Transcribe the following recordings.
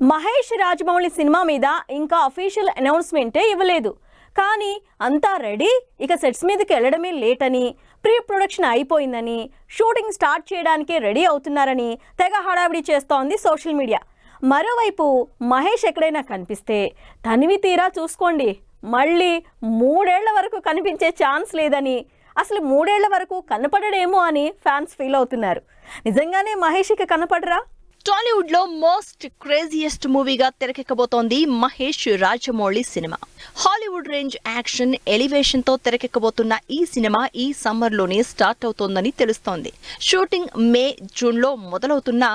Mahesh Rajamouli cinema మీద ఇంకా official అనౌన్స్మెంటే ఇవ్వలేదు. కానీ అంతా రెడీ, ఇక సెట్స్ మీదకి వెళ్ళడమే లేట్ అని, ప్రీ ప్రొడక్షన్ అయిపోయిందని, షూటింగ్ స్టార్ట్ చేయడానికి రెడీ అవుతున్నారని తెగ హడావిడి చేస్తోంది సోషల్ మీడియా. మరోవైపు మహేష్ ఎక్కడైనా కనిపిస్తే తనివి తీరా చూసుకోండి, మళ్ళీ 3 ఏళ్ల వరకు కనిపించే ఛాన్స్ లేదని, అసలు 3 ఏళ్ల వరకు కనపడడేమో అని ఫ్యాన్స్ ఫీల్ అవుతున్నారు. నిజంగానే మహేష్ ఇక కనపడరా? టాలీవుడ్ లో మోస్ట్ క్రేజియస్ట్ మూవీగా తెరకెక్కబోతోంది మహేష్ రాజమౌళి సినిమా. హాలీవుడ్ రేంజ్ యాక్షన్ ఎలివేషన్ తో తెరకెక్కబోతున్న ఈ సినిమా ఈ సమ్మర్ లోనే స్టార్ట్ అవుతోందని తెలుస్తోంది. షూటింగ్ మే, జూన్ లో మొదలవుతున్న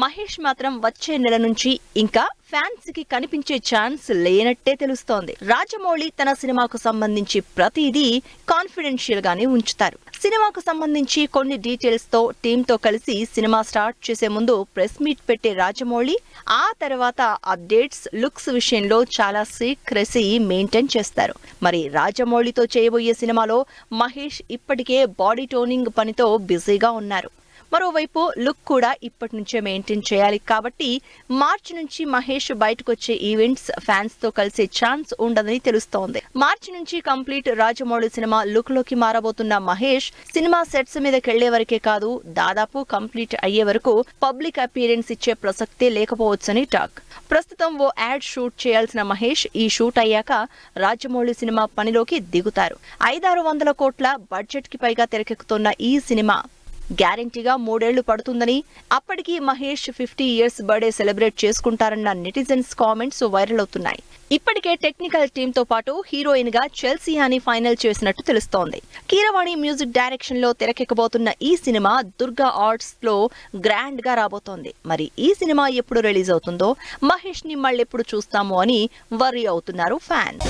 మహేష్ మాత్రం వచ్చే నెల నుంచి ఇంకా ఫ్యాన్స్ కి కనిపించే ఛాన్స్ లేనట్టే తెలుస్తోంది. రాజమౌళి తన సినిమాకు సంబంధించి ప్రతిదీ కాన్ఫిడెన్షియల్ గానే ఉంచుతారు. సినిమాకు సంబంధించి కొన్ని డీటెయిల్స్ తో టీమ్ తో కలిసి సినిమా స్టార్ట్ చేసే ముందు ప్రెస్ మీట్ పెట్టే రాజమౌళి ఆ తర్వాత అప్డేట్స్, లుక్స్ విషయంలో చాలా సీక్రెసీ మెయింటైన్ చేస్తారు. మరి రాజమౌళితో చేయబోయే సినిమాలో మహేష్ ఇప్పటికే బాడీ టోనింగ్ పనితో బిజీగా ఉన్నారు. మరోవైపు లుక్ కూడా ఇప్పటి నుంచే మెయింటైన్ చేయాలి. కాబట్టి మార్చి నుంచి మహేష్ బయటకు వచ్చే ఈవెంట్స్, ఫ్యాన్స్ తో కలిసే ఛాన్స్ ఉండదని తెలుస్తోంది. మార్చి నుంచి కంప్లీట్ రాజమౌళి సినిమా లుక్ లోకి మారబోతున్న మహేష్ సినిమా సెట్స్ మీదకి వెళ్లే వరకే కాదు, దాదాపు కంప్లీట్ అయ్యే వరకు పబ్లిక్ అపీరెన్స్ ఇచ్చే ప్రసక్తే లేకపోవచ్చని టాక్. ప్రస్తుతం ఓ యాడ్ షూట్ చేయాల్సిన మహేష్ ఈ షూట్ అయ్యాక రాజమౌళి సినిమా పనిలోకి దిగుతారు. 500-600 కోట్ల బడ్జెట్ కి పైగా తెరకెక్కుతున్న ఈ సినిమా గ్యారెంటీగా 3 ఏళ్లు పడుతుందని, అప్పటికి మహేష్ 50 ఇయర్స్ బర్త్డే సెలబ్రేట్ చేసుకుంటారన్న నెటిజన్స్ కామెంట్స్ వైరల్ అవుతున్నాయి. ఇప్పటికే టెక్నికల్ టీమ్ తో పాటు హీరోయిన్ గా చెల్సియాని ఫైనల్ చేసినట్టు తెలుస్తోంది. కీరవాణి మ్యూజిక్ డైరెక్షన్ లో తెరకెక్కబోతున్న ఈ సినిమా దుర్గా ఆర్ట్స్ లో గ్రాండ్ గా రాబోతోంది. మరి ఈ సినిమా ఎప్పుడు రిలీజ్ అవుతుందో, మహేష్ ని మళ్ళెప్పుడు చూస్తామో అని వర్రీ అవుతున్నారు ఫ్యాన్స్.